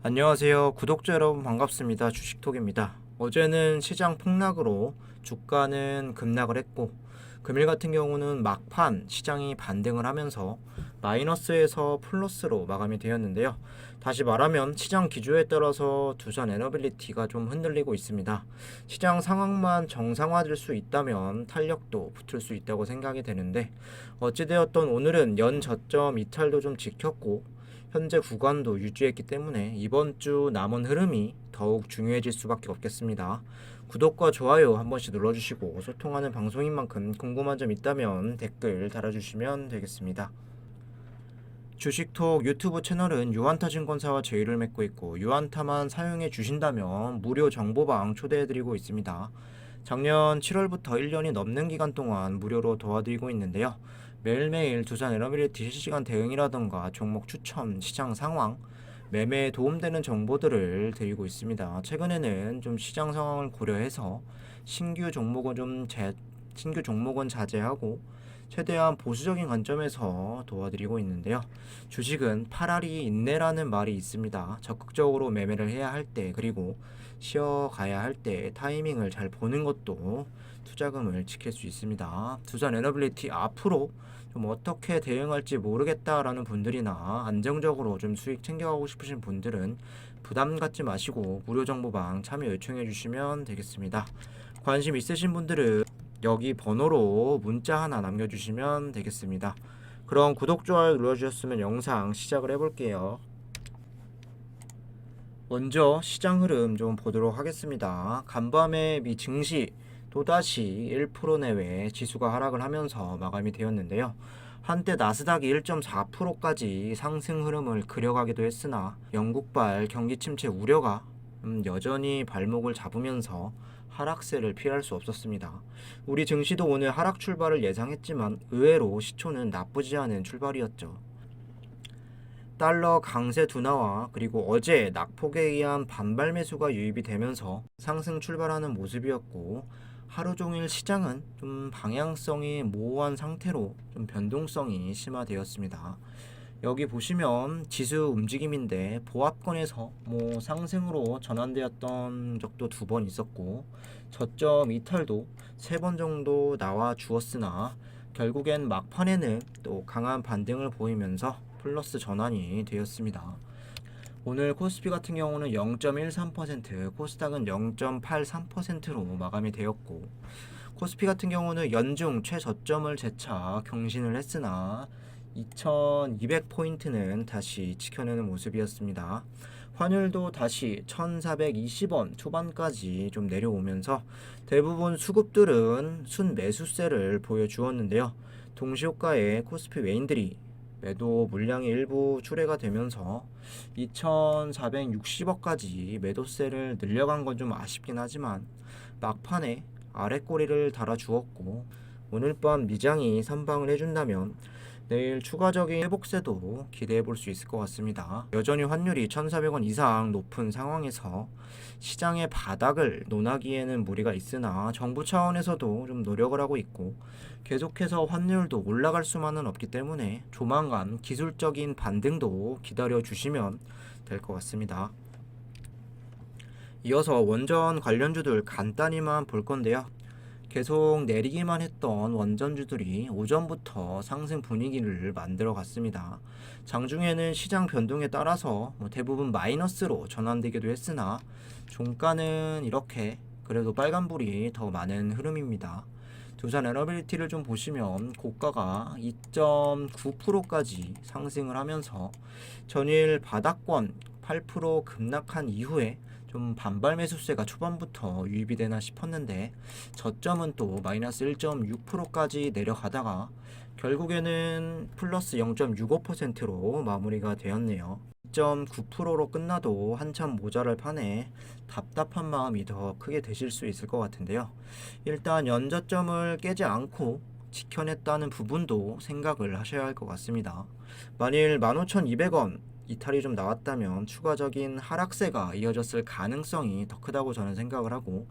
안녕하세요. 구독자 여러분 반갑습니다. 주식톡입니다. 어제는 시장 폭락으로 주가는 급락을 했고 금일 같은 경우는 막판 시장이 반등을 하면서 마이너스에서 플러스로 마감이 되었는데요. 다시 말하면 시장 기조에 따라서 두산 에너빌리티가 좀 흔들리고 있습니다. 시장 상황만 정상화될 수 있다면 탄력도 붙을 수 있다고 생각이 되는데 어찌되었던 오늘은 연 저점 이탈도 좀 지켰고 현재 구간도 유지했기 때문에 이번 주 남은 흐름이 더욱 중요해질 수밖에 없겠습니다. 구독과 좋아요 한 번씩 눌러주시고 소통하는 방송인 만큼 궁금한 점 있다면 댓글 달아주시면 되겠습니다. 주식톡 유튜브 채널은 유한타증권사와 제휴를 맺고 있고 유한타만 사용해 주신다면 무료 정보방 초대해드리고 있습니다. 작년 7월부터 1년이 넘는 기간 동안 무료로 도와드리고 있는데요. 매일매일 두산 에너빌리티 실시간 대응이라던가 종목 추천, 시장 상황, 매매에 도움되는 정보들을 드리고 있습니다. 최근에는 좀 시장 상황을 고려해서 신규 종목은 신규 종목은 자제하고 최대한 보수적인 관점에서 도와드리고 있는데요. 주식은 팔알이 인내라는 말이 있습니다. 적극적으로 매매를 해야 할 때, 그리고 쉬어가야 할 때 타이밍을 잘 보는 것도 투자금을 지킬 수 있습니다. 두산 에너빌리티 앞으로 좀 어떻게 대응할지 모르겠다라는 분들이나 안정적으로 좀 수익 챙겨가고 싶으신 분들은 부담 갖지 마시고 무료 정보방 참여 요청해 주시면 되겠습니다. 관심 있으신 분들은 여기 번호로 문자 하나 남겨주시면 되겠습니다. 그럼 구독, 좋아요 눌러주셨으면 영상 시작을 해볼게요. 먼저 시장 흐름 좀 보도록 하겠습니다. 간밤에 미 증시 또다시 1% 내외 지수가 하락을 하면서 마감이 되었는데요. 한때 나스닥이 1.4%까지 상승 흐름을 그려가기도 했으나 영국발 경기 침체 우려가 여전히 발목을 잡으면서 하락세를 피할 수 없었습니다. 우리 증시도 오늘 하락 출발을 예상했지만 의외로 시초는 나쁘지 않은 출발이었죠. 달러 강세 둔화와 그리고 어제 낙폭에 의한 반발 매수가 유입이 되면서 상승 출발하는 모습이었고 하루 종일 시장은 좀 방향성이 모호한 상태로 좀 변동성이 심화되었습니다. 여기 보시면 지수 움직임인데 보합권에서 상승으로 전환되었던 적도 2번 있었고 저점 이탈도 3번 정도 나와 주었으나 결국엔 막판에는 또 강한 반등을 보이면서 플러스 전환이 되었습니다. 오늘 코스피 같은 경우는 0.13%, 코스닥은 0.83%로 마감이 되었고 코스피 같은 경우는 연중 최저점을 재차 경신을 했으나 2200포인트는 다시 지켜내는 모습이었습니다. 환율도 다시 1420원 초반까지 좀 내려오면서 대부분 수급들은 순매수세를 보여주었는데요. 동시효과에 코스피 외인들이 매도 물량이 일부 출회가 되면서 2460억까지 매도세를 늘려간 건 좀 아쉽긴 하지만 막판에 아랫꼬리를 달아주었고 오늘 밤 미장이 선방을 해준다면 내일 추가적인 회복세도 기대해 볼 수 있을 것 같습니다. 여전히 환율이 1,400원 이상 높은 상황에서 시장의 바닥을 논하기에는 무리가 있으나 정부 차원에서도 좀 노력을 하고 있고 계속해서 환율도 올라갈 수만은 없기 때문에 조만간 기술적인 반등도 기다려 주시면 될 것 같습니다. 이어서 원전 관련주들 간단히만 볼 건데요. 계속 내리기만 했던 원전주들이 오전부터 상승 분위기를 만들어 갔습니다. 장중에는 시장 변동에 따라서 대부분 마이너스로 전환되기도 했으나 종가는 이렇게 그래도 빨간불이 더 많은 흐름입니다. 두산 에너빌리티를 좀 보시면 고가가 2.9%까지 상승을 하면서 전일 바닥권 8% 급락한 이후에 좀 반발 매수세가 초반부터 유입이 되나 싶었는데 저점은 또 마이너스 1.6%까지 내려가다가 결국에는 플러스 0.65%로 마무리가 되었네요. 2.9%로 끝나도 한참 모자랄 판에 답답한 마음이 더 크게 드실 수 있을 것 같은데요. 일단 연저점을 깨지 않고 지켜냈다는 부분도 생각을 하셔야 할 것 같습니다. 만일 15,200원 이탈이 좀 나왔다면 추가적인 하락세가 이어졌을 가능성이 더 크다고 저는 생각을 하고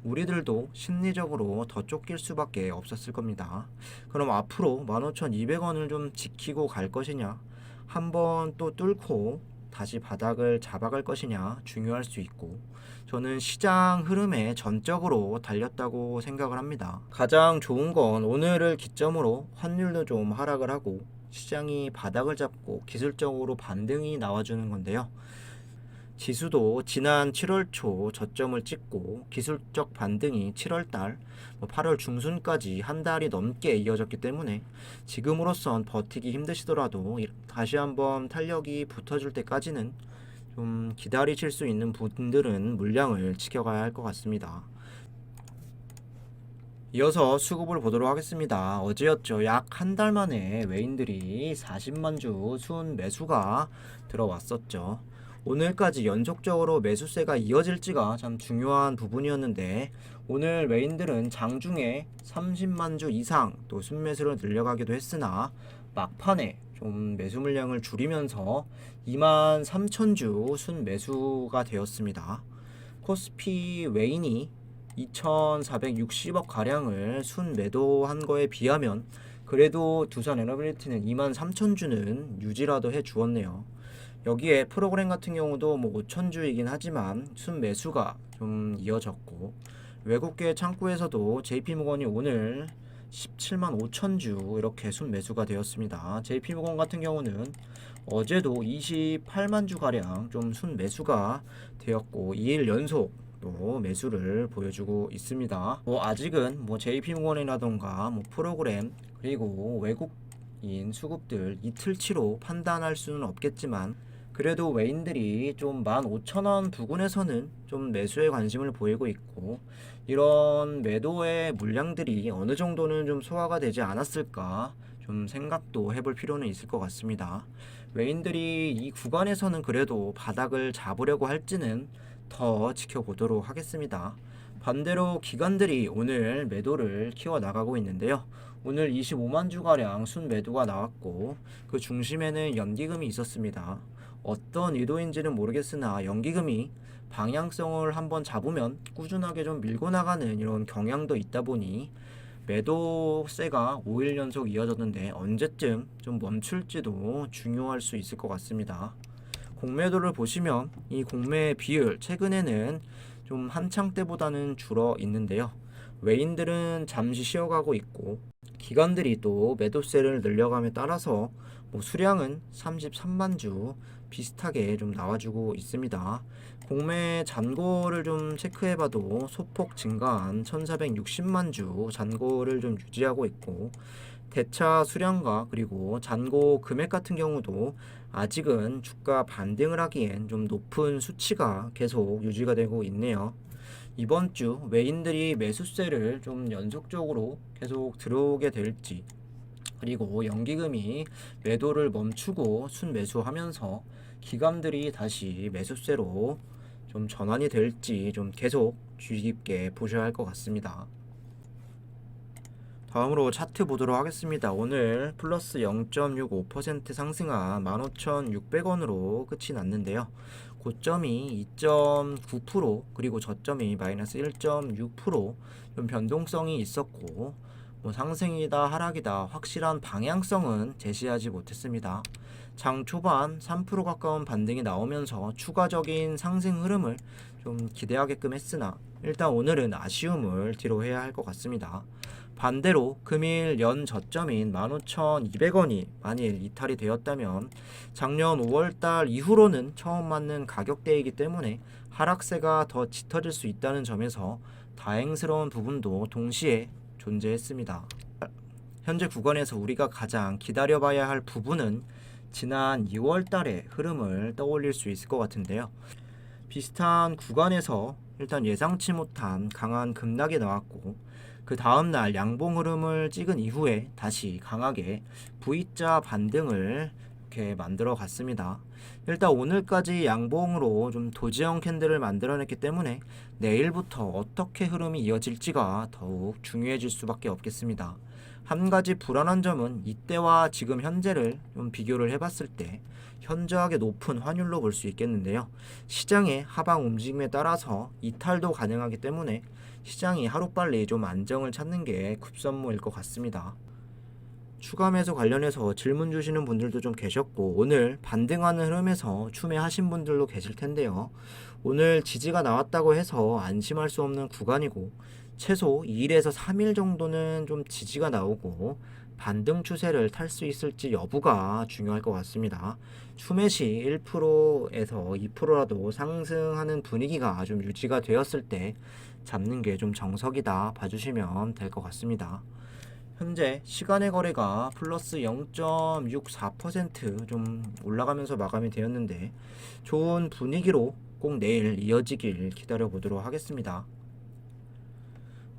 우리들도 심리적으로 더 쫓길 수밖에 없었을 겁니다. 그럼 앞으로 15,200원을 좀 지키고 갈 것이냐, 한번 또 뚫고 다시 바닥을 잡아갈 것이냐 중요할 수 있고, 저는 시장 흐름에 전적으로 달렸다고 생각을 합니다. 가장 좋은 건 오늘을 기점으로 환율도 좀 하락을 하고 시장이 바닥을 잡고 기술적으로 반등이 나와주는 건데요. 지수도 지난 7월 초 저점을 찍고 기술적 반등이 7월 달, 8월 중순까지 한 달이 넘게 이어졌기 때문에 지금으로선 버티기 힘드시더라도 다시 한번 탄력이 붙어줄 때까지는 좀 기다리실 수 있는 분들은 물량을 지켜가야 할 것 같습니다. 이어서 수급을 보도록 하겠습니다. 어제였죠. 약 한 달 만에 외인들이 40만 주 순 매수가 들어왔었죠. 오늘까지 연속적으로 매수세가 이어질지가 참 중요한 부분이었는데, 오늘 외인들은 장중에 30만 주 이상 또 순매수를 늘려가기도 했으나 막판에 좀 매수 물량을 줄이면서 2만 3천 주 순매수가 되었습니다. 코스피 외인이 2,460억 가량을 순매도한 거에 비하면 그래도 두산에너빌리티는 2만 3천 주는 유지라도 해 주었네요. 여기에 프로그램 같은 경우도 5천 주이긴 하지만 순매수가 좀 이어졌고, 외국계 창구에서도 JP모건이 오늘 17만 5천 주 이렇게 순매수가 되었습니다. JP모건 같은 경우는 어제도 28만 주 가량 좀 순매수가 되었고 2일 연속 또 매수를 보여주고 있습니다. 아직은 JP모건이라던가 프로그램 그리고 외국인 수급들 이틀치로 판단할 수는 없겠지만, 그래도 외인들이 좀 15,000원 부근에서는 좀 매수에 관심을 보이고 있고, 이런 매도의 물량들이 어느 정도는 좀 소화가 되지 않았을까 좀 생각도 해볼 필요는 있을 것 같습니다. 외인들이 이 구간에서는 그래도 바닥을 잡으려고 할지는 더 지켜보도록 하겠습니다. 반대로 기관들이 오늘 매도를 키워나가고 있는데요. 오늘 25만 주가량 순매도가 나왔고 그 중심에는 연기금이 있었습니다. 어떤 의도인지는 모르겠으나 연기금이 방향성을 한번 잡으면 꾸준하게 좀 밀고 나가는 이런 경향도 있다 보니 매도세가 5일 연속 이어졌는데 언제쯤 좀 멈출지도 중요할 수 있을 것 같습니다. 공매도를 보시면 이 공매 비율 최근에는 좀 한창 때보다는 줄어 있는데요. 외인들은 잠시 쉬어가고 있고 기관들이 또 매도세를 늘려감에 따라서 수량은 33만 주 비슷하게 좀 나와주고 있습니다. 공매 잔고를 좀 체크해봐도 소폭 증가한 1460만 주 잔고를 좀 유지하고 있고, 대차 수량과 그리고 잔고 금액 같은 경우도 아직은 주가 반등을 하기엔 좀 높은 수치가 계속 유지가 되고 있네요. 이번 주 외인들이 매수세를 좀 연속적으로 계속 들어오게 될지, 그리고 연기금이 매도를 멈추고 순매수하면서 기관들이 다시 매수세로 좀 전환이 될지 좀 계속 주의 깊게 보셔야 할 것 같습니다. 다음으로 차트 보도록 하겠습니다. 오늘 플러스 0.65% 상승한 15,600원으로 끝이 났는데요. 고점이 2.9% 그리고 저점이 마이너스 1.6% 좀 변동성이 있었고, 상승이다 하락이다 확실한 방향성은 제시하지 못했습니다. 장 초반 3% 가까운 반등이 나오면서 추가적인 상승 흐름을 좀 기대하게끔 했으나 일단 오늘은 아쉬움을 뒤로 해야 할 것 같습니다. 반대로 금일 연 저점인 15,200원이 만일 이탈이 되었다면 작년 5월달 이후로는 처음 맞는 가격대이기 때문에 하락세가 더 짙어질 수 있다는 점에서 다행스러운 부분도 동시에 존재했습니다. 현재 구간에서 우리가 가장 기다려봐야 할 부분은 지난 2월 달의 흐름을 떠올릴 수 있을 것 같은데요. 비슷한 구간에서 일단 예상치 못한 강한 급락이 나왔고, 그 다음날 양봉 흐름을 찍은 이후에 다시 강하게 V자 반등을 이렇게 만들어 갔습니다. 일단 오늘까지 양봉으로 좀 도지형 캔들을 만들어냈기 때문에 내일부터 어떻게 흐름이 이어질지가 더욱 중요해질 수밖에 없겠습니다. 한 가지 불안한 점은 이때와 지금 현재를 좀 비교를 해봤을 때 현저하게 높은 환율로 볼 수 있겠는데요. 시장의 하방 움직임에 따라서 이탈도 가능하기 때문에 시장이 하루빨리 좀 안정을 찾는 게 급선무일 것 같습니다. 추가 매수 관련해서 질문 주시는 분들도 좀 계셨고, 오늘 반등하는 흐름에서 추매하신 분들도 계실 텐데요. 오늘 지지가 나왔다고 해서 안심할 수 없는 구간이고, 최소 2일에서 3일 정도는 좀 지지가 나오고 반등 추세를 탈 수 있을지 여부가 중요할 것 같습니다. 추매 시 1%에서 2%라도 상승하는 분위기가 좀 유지가 되었을 때 잡는 게 좀 정석이다 봐주시면 될 것 같습니다. 현재 시간의 거래가 플러스 0.64% 올라가면서 마감이 되었는데, 좋은 분위기로 꼭 내일 이어지길 기다려 보도록 하겠습니다.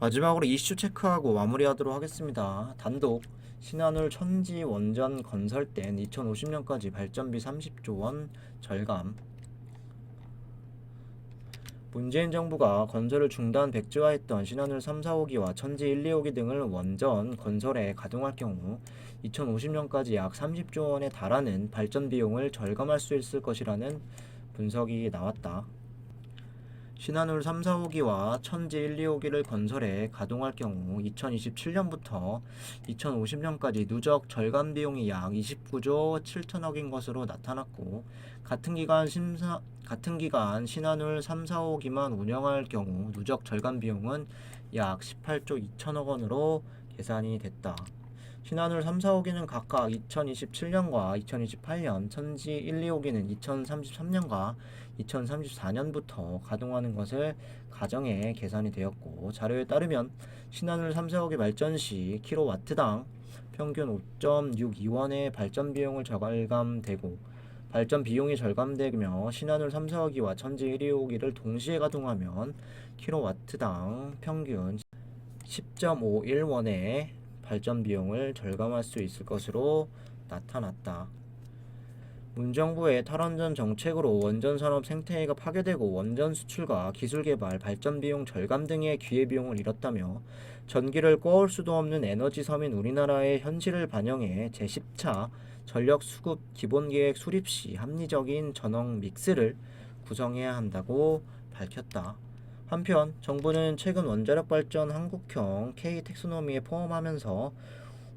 마지막으로 이슈 체크하고 마무리하도록 하겠습니다. 단독 신한울 천지 원전 건설된 2050년까지 발전비 30조 원 절감. 문재인 정부가 건설을 중단 백지화했던 신한울 3, 4호기와 천지 1, 2호기 등을 원전 건설에 가동할 경우 2050년까지 약 30조 원에 달하는 발전 비용을 절감할 수 있을 것이라는 분석이 나왔다. 신한울 3, 4호기와 천지 1, 2호기를 건설해 가동할 경우 2027년부터 2050년까지 누적 절감 비용이 약 29조 7천억인 것으로 나타났고, 같은 기간 신한울 3, 4호기만 운영할 경우 누적 절감 비용은 약 18조 2천억 원으로 계산이 됐다. 신한울 3, 4호기는 각각 2027년과 2028년, 천지 1, 2호기는 2033년과 2034년부터 가동하는 것을 가정해 계산이 되었고, 자료에 따르면 신한울 3, 4호기 발전 시 킬로와트당 평균 5.62원의 발전 비용을 절감되고, 발전 비용이 절감되며 신한울 3, 4호기와 천지 1, 2호기를 동시에 가동하면 킬로와트당 평균 10.51원의 발전 비용을 절감할 수 있을 것으로 나타났다. 문정부의 탈원전 정책으로 원전 산업 생태계가 파괴되고 원전 수출과 기술 개발, 발전 비용 절감 등의 기회비용을 잃었다며, 전기를 꺼올 수도 없는 에너지 섬인 우리나라의 현실을 반영해 제10차 전력 수급 기본계획 수립 시 합리적인 전원 믹스를 구성해야 한다고 밝혔다. 한편 정부는 최근 원자력 발전 한국형 K-텍소노미에 포함하면서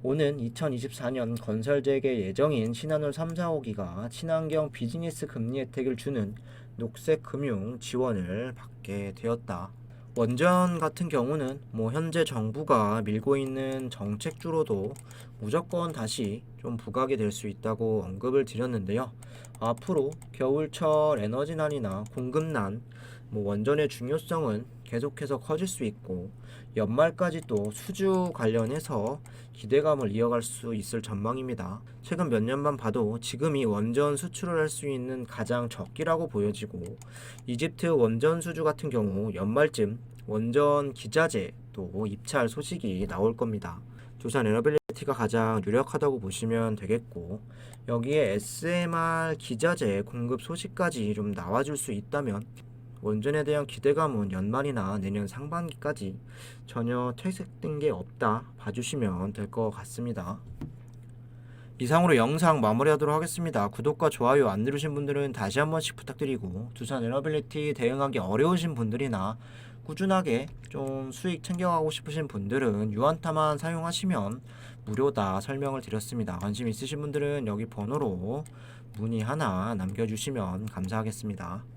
오는 2024년 건설 재개 예정인 신한울 3, 4호기가 친환경 비즈니스 금리 혜택을 주는 녹색 금융 지원을 받게 되었다. 원전 같은 경우는 현재 정부가 밀고 있는 정책주로도 무조건 다시 좀 부각이 될 수 있다고 언급을 드렸는데요. 앞으로 겨울철 에너지난이나 공급난, 원전의 중요성은 계속해서 커질 수 있고, 연말까지 또 수주 관련해서 기대감을 이어갈 수 있을 전망입니다. 최근 몇 년만 봐도 지금이 원전 수출을 할 수 있는 가장 적기라고 보여지고, 이집트 원전 수주 같은 경우 연말쯤 원전 기자재 또 입찰 소식이 나올 겁니다. 두산 에너빌리티가 가장 유력하다고 보시면 되겠고, 여기에 SMR 기자재 공급 소식까지 좀 나와줄 수 있다면 원전에 대한 기대감은 연말이나 내년 상반기까지 전혀 퇴색된 게 없다 봐주시면 될 것 같습니다. 이상으로 영상 마무리하도록 하겠습니다. 구독과 좋아요 안 누르신 분들은 다시 한 번씩 부탁드리고, 두산 에너빌리티 대응하기 어려우신 분들이나 꾸준하게 좀 수익 챙겨가고 싶으신 분들은 유한타만 사용하시면 무료다 설명을 드렸습니다. 관심 있으신 분들은 여기 번호로 문의 하나 남겨주시면 감사하겠습니다.